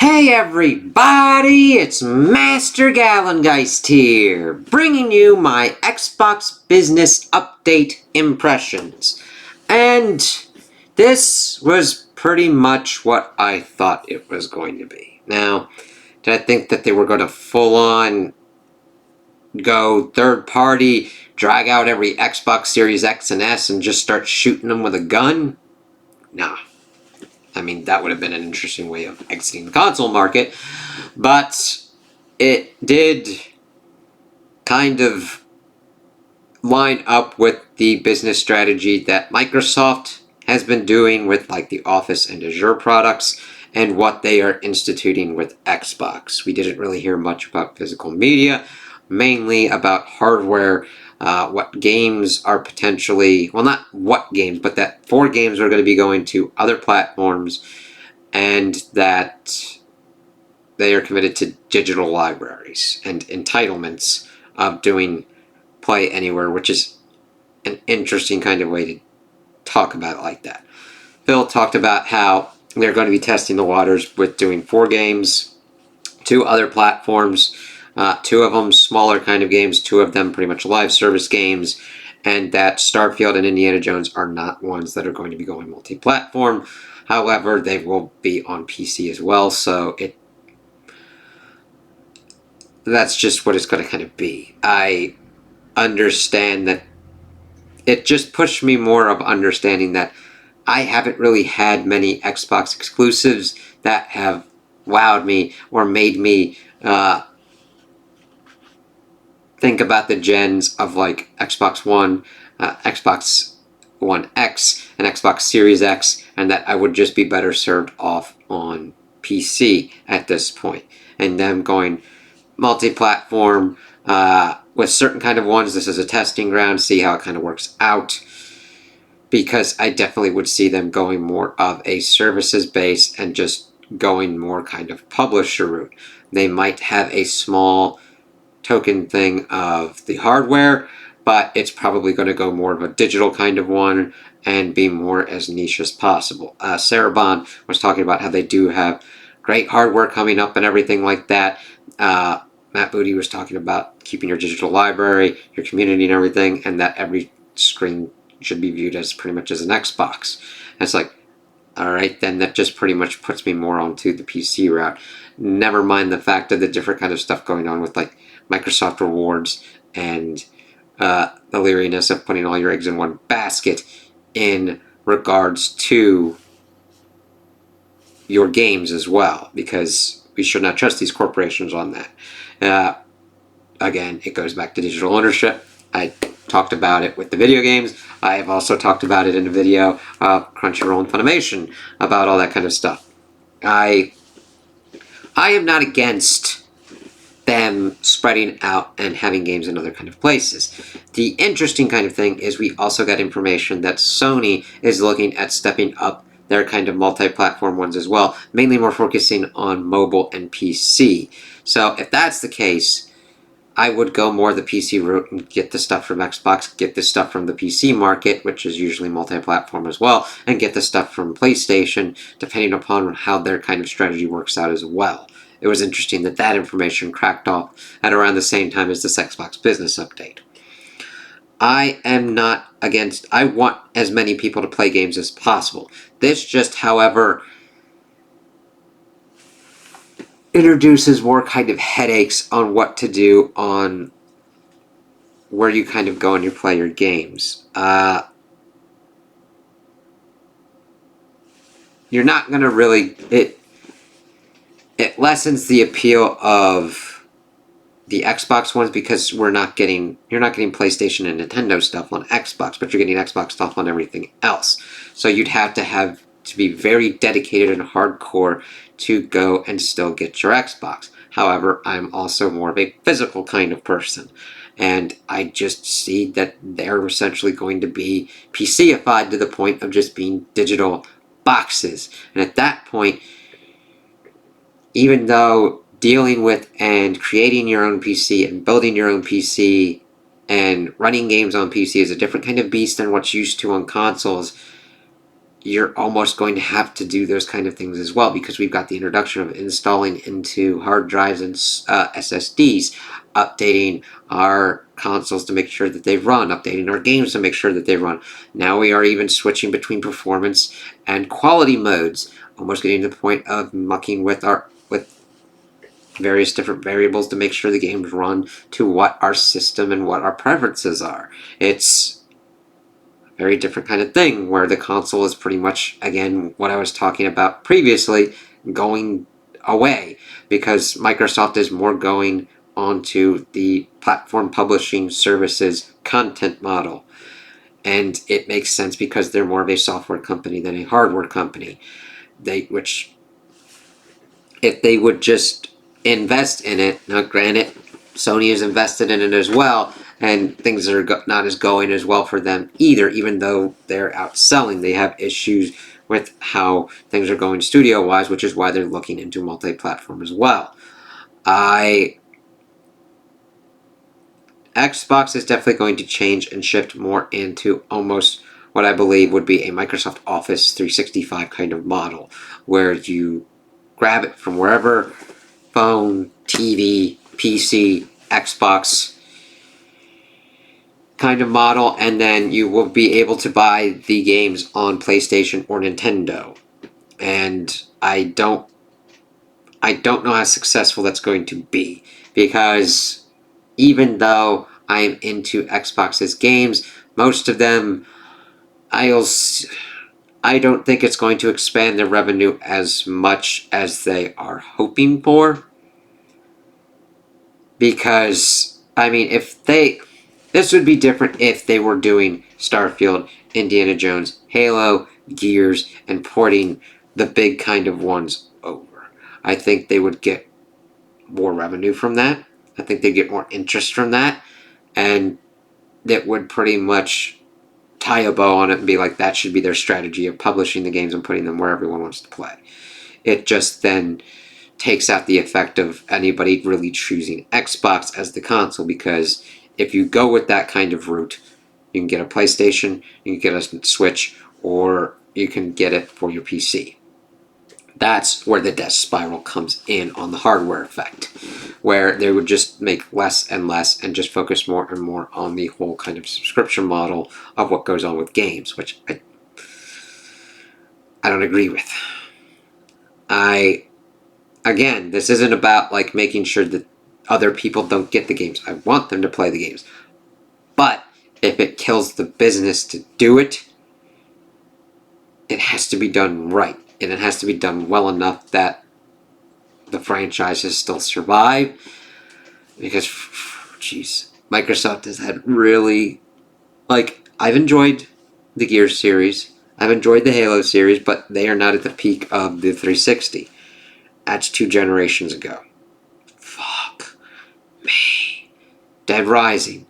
Hey everybody, it's Master Gallengeist here, bringing you my Xbox Business Update impressions. And this was pretty much what I thought it was going to be. Now, did I think that they were going to full-on go third-party, drag out every Xbox Series X and S and just start shooting them with a gun? Nah. I mean, that would have been an interesting way of exiting the console market, but it did kind of line up with the business strategy that Microsoft has been doing with like the Office and Azure products and what they are instituting with Xbox. We didn't really hear much about physical media, mainly about hardware, what games are potentially, well, not what games, but that 4 games are going to be going to other platforms, and that they are committed to digital libraries and entitlements of doing Play Anywhere, which is an interesting kind of way to talk about it like that. Phil talked about how they're going to be testing the waters with doing 4 games, 2 other platforms, 2 of them smaller kind of games, 2 of them pretty much live service games, and that Starfield and Indiana Jones are not ones that are going to be going multi-platform. However, they will be on PC as well, so that's just what it's going to kind of be. I understand that it just pushed me more of understanding that I haven't really had many Xbox exclusives that have wowed me or made me think about the gens of like Xbox One, Xbox One X, and Xbox Series X, and that I would just be better served off on PC at this point. And them going multi-platform with certain kind of ones. This is a testing ground, see how it kind of works out. Because I definitely would see them going more of a services base and just going more kind of publisher route. They might have a small token thing of the hardware, but it's probably going to go more of a digital kind of one and be more as niche as possible. Sarah Bond was talking about how they do have great hardware coming up and everything like that. Matt Booty was talking about keeping your digital library, your community and everything, and that every screen should be viewed as pretty much as an Xbox. And it's like, alright, then that just pretty much puts me more onto the PC route. Never mind the fact of the different kind of stuff going on with like Microsoft Rewards and the leeriness of putting all your eggs in one basket in regards to your games as well, because we should not trust these corporations on that. Again, it goes back to digital ownership. I talked about it with the video games. I have also talked about it in a video of Crunchyroll and Funimation about all that kind of stuff. I am not against them spreading out and having games in other kind of places. The interesting kind of thing is we also got information that Sony is looking at stepping up their kind of multi-platform ones as well, mainly more focusing on mobile and PC. So if that's the case, I would go more the PC route and get the stuff from Xbox, get the stuff from the PC market, which is usually multi-platform as well, and get the stuff from PlayStation, depending upon how their kind of strategy works out as well. It was interesting that that information cracked off at around the same time as this Xbox Business Update. I am not against, I want as many people to play games as possible. This just, however, introduces more kind of headaches on what to do on where you kind of go and you play your games. You're not going to really, it lessens the appeal of the Xbox ones because you're not getting PlayStation and Nintendo stuff on Xbox, but you're getting Xbox stuff on everything else. So you'd have to be very dedicated and hardcore to go and still get your Xbox. However, I'm also more of a physical kind of person, and I just see that they're essentially going to be PC-ified to the point of just being digital boxes. And at that point, even though dealing with and creating your own PC and building your own PC and running games on PC is a different kind of beast than what's used to on consoles, you're almost going to have to do those kind of things as well, because we've got the introduction of installing into hard drives and SSDs, updating our consoles to make sure that they run, updating our games to make sure that they run. Now we are even switching between performance and quality modes, almost getting to the point of mucking with various different variables to make sure the games run to what our system and what our preferences are. It's a very different kind of thing, where the console is pretty much, again, what I was talking about previously, going away, because Microsoft is more going onto the platform publishing services content model. And it makes sense because they're more of a software company than a hardware company. Which, if they would just invest in it, now granted, Sony has invested in it as well, and things are not as going as well for them either, even though they're outselling. They have issues with how things are going studio-wise, which is why they're looking into multi-platform as well. Xbox is definitely going to change and shift more into almost what I believe would be a Microsoft Office 365 kind of model, where you grab it from wherever, phone, TV, PC, Xbox kind of model, and then you will be able to buy the games on PlayStation or Nintendo. And I don't know how successful that's going to be, because even though I'm into Xbox's games, most of them, I don't think it's going to expand their revenue as much as they are hoping for. Because, I mean, this would be different if they were doing Starfield, Indiana Jones, Halo, Gears, and porting the big kind of ones over. I think they would get more revenue from that. I think they'd get more interest from that. And that would pretty much tie a bow on it and be like, that should be their strategy of publishing the games and putting them where everyone wants to play. It just then takes out the effect of anybody really choosing Xbox as the console, because if you go with that kind of route, you can get a PlayStation, you can get a Switch, or you can get it for your PC. That's where the death spiral comes in on the hardware effect, where they would just make less and less and just focus more and more on the whole kind of subscription model of what goes on with games, which I don't agree with. Again, this isn't about like making sure that other people don't get the games. I want them to play the games. But if it kills the business to do it, it has to be done right. And it has to be done well enough that the franchises still survive. Because, jeez, Microsoft has had really, like, I've enjoyed the Gears series. I've enjoyed the Halo series, but they are not at the peak of the 360. That's 2 generations ago. Fuck me. Dead Rising.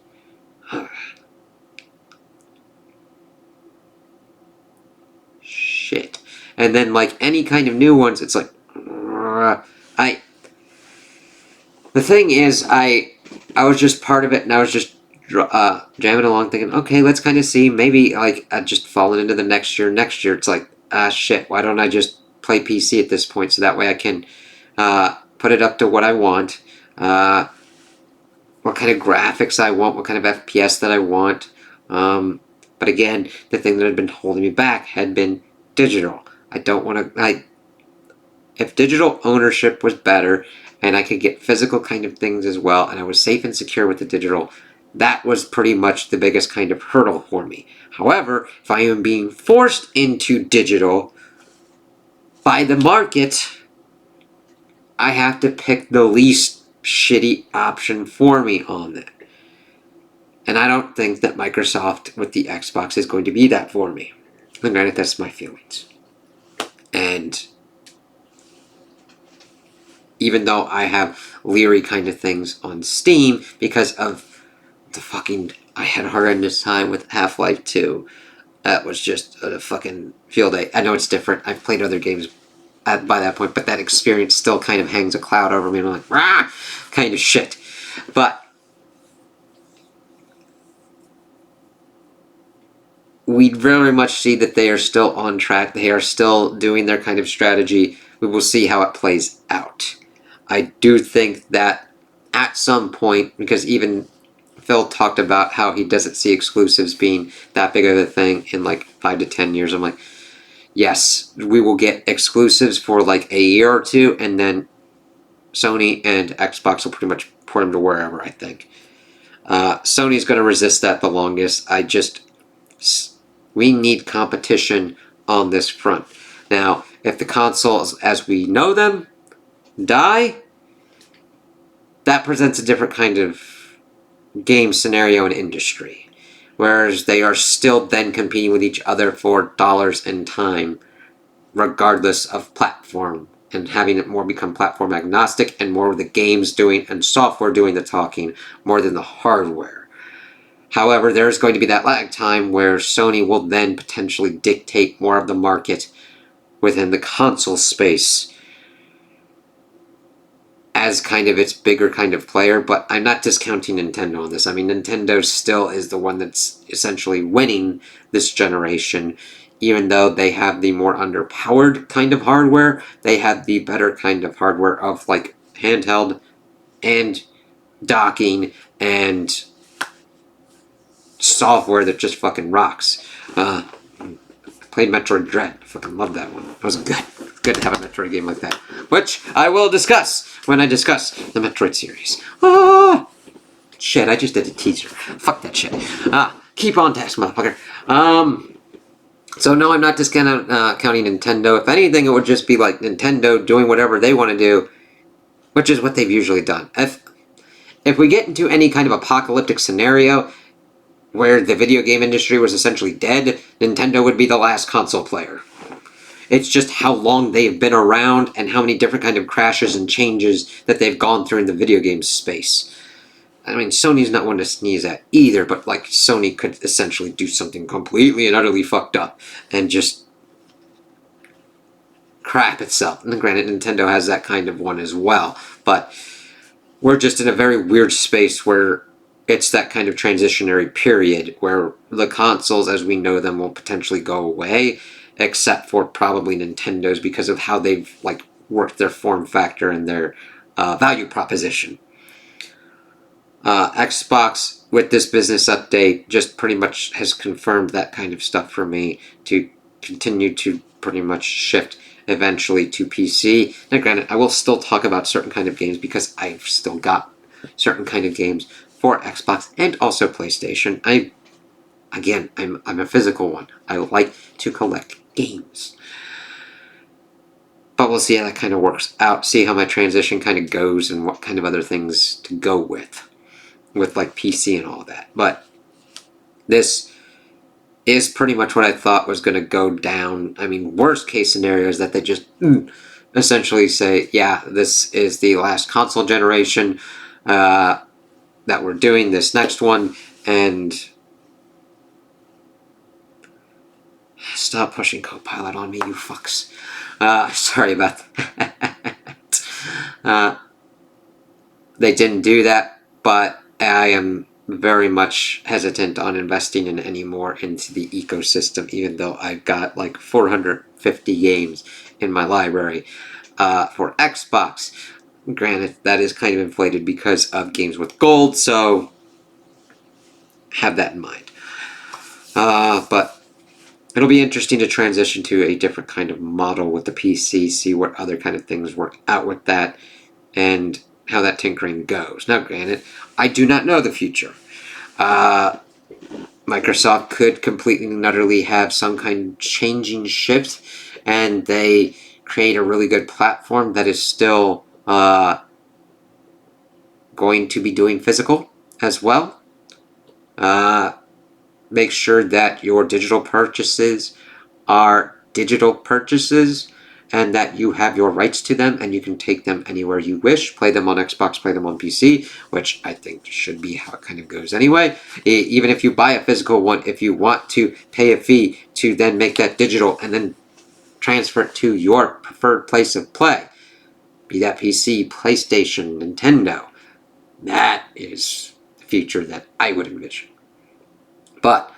Shit. And then, like, any kind of new ones, it's like, the thing is, I was just part of it, and I was just jamming along thinking, okay, let's kind of see, maybe, like, I'd just fallen into the next year. It's like, shit, why don't I just play PC at this point, so that way I can put it up to what I want, what kind of graphics I want, what kind of FPS that I want. But again, the thing that had been holding me back had been digital. I don't want to, if digital ownership was better, and I could get physical kind of things as well, and I was safe and secure with the digital, that was pretty much the biggest kind of hurdle for me. However, if I am being forced into digital by the market, I have to pick the least shitty option for me on that. And I don't think that Microsoft with the Xbox is going to be that for me. And granted, that's my feelings. And even though I have leery kind of things on Steam because of the fucking, I had a horrendous time with Half-Life 2. That was just a fucking field day. I know it's different. I've played other games by that point, but that experience still kind of hangs a cloud over me, and I'm like, rah, kind of shit. But we very much see that they are still on track. They are still doing their kind of strategy. We will see how it plays out. I do think that at some point, because even Phil talked about how he doesn't see exclusives being that big of a thing in like 5 to 10 years. I'm like, yes, we will get exclusives for like a year or two, and then Sony and Xbox will pretty much port them to wherever, I think. Sony's going to resist that the longest. We need competition on this front. Now, if the consoles as we know them die, that presents a different kind of game scenario and industry. Whereas they are still then competing with each other for dollars and time, regardless of platform, and having it more become platform agnostic and more of the games doing and software doing the talking more than the hardware. However, there's going to be that lag time where Sony will then potentially dictate more of the market within the console space as kind of its bigger kind of player, but I'm not discounting Nintendo on this. I mean, Nintendo still is the one that's essentially winning this generation, even though they have the more underpowered kind of hardware. They have the better kind of hardware of like handheld and docking and software that just fucking rocks. Played Metroid Dread. I fucking love that one. That was good. Good to have a Metroid game like that. Which I will discuss when I discuss the Metroid series. Ah! Shit, I just did a teaser. Fuck that shit. Keep on task, motherfucker. So no, I'm not just gonna counting Nintendo. If anything, it would just be like Nintendo doing whatever they want to do, which is what they've usually done. If we get into any kind of apocalyptic scenario where the video game industry was essentially dead, Nintendo would be the last console player. It's just how long they've been around and how many different kind of crashes and changes that they've gone through in the video game space. I mean, Sony's not one to sneeze at either, but like Sony could essentially do something completely and utterly fucked up and just crap itself. And granted, Nintendo has that kind of one as well, but we're just in a very weird space where it's that kind of transitionary period where the consoles as we know them will potentially go away, except for probably Nintendo's because of how they've like worked their form factor and their value proposition. Xbox, with this business update, just pretty much has confirmed that kind of stuff for me to continue to pretty much shift eventually to PC. Now granted, I will still talk about certain kind of games because I've still got certain kind of games for Xbox and also PlayStation. I'm a physical one. I like to collect games. But we'll see how that kind of works out, see how my transition kind of goes and what kind of other things to go with like PC and all that. But this is pretty much what I thought was going to go down. I mean, worst case scenario is that they just essentially say, yeah, this is the last console generation that we're doing this next one, and stop pushing Copilot on me, you fucks. Sorry about that. They didn't do that, but I am very much hesitant on investing in any more into the ecosystem, even though I've got like 450 games in my library for Xbox. Granted, that is kind of inflated because of games with gold, so have that in mind. But it'll be interesting to transition to a different kind of model with the PC, see what other kind of things work out with that, and how that tinkering goes. Now, granted, I do not know the future. Microsoft could completely and utterly have some kind of changing shift, and they create a really good platform that is still going to be doing physical as well. Make sure that your digital purchases are digital purchases and that you have your rights to them and you can take them anywhere you wish. Play them on Xbox, play them on PC, which I think should be how it kind of goes anyway. Even if you buy a physical one, if you want to pay a fee to then make that digital and then transfer it to your preferred place of play, be that PC, PlayStation, Nintendo, that is the future that I would envision. But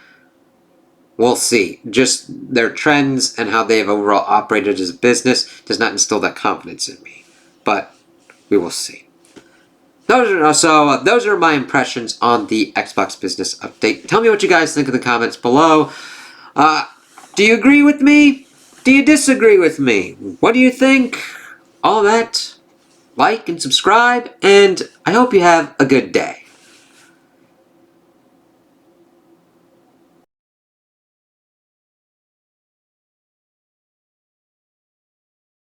we'll see. Just their trends and how they've overall operated as a business does not instill that confidence in me. But we will see. Those are my impressions on the Xbox business update. Tell me what you guys think in the comments below. Do you agree with me? Do you disagree with me? What do you think? All that. Like and subscribe, and I hope you have a good day.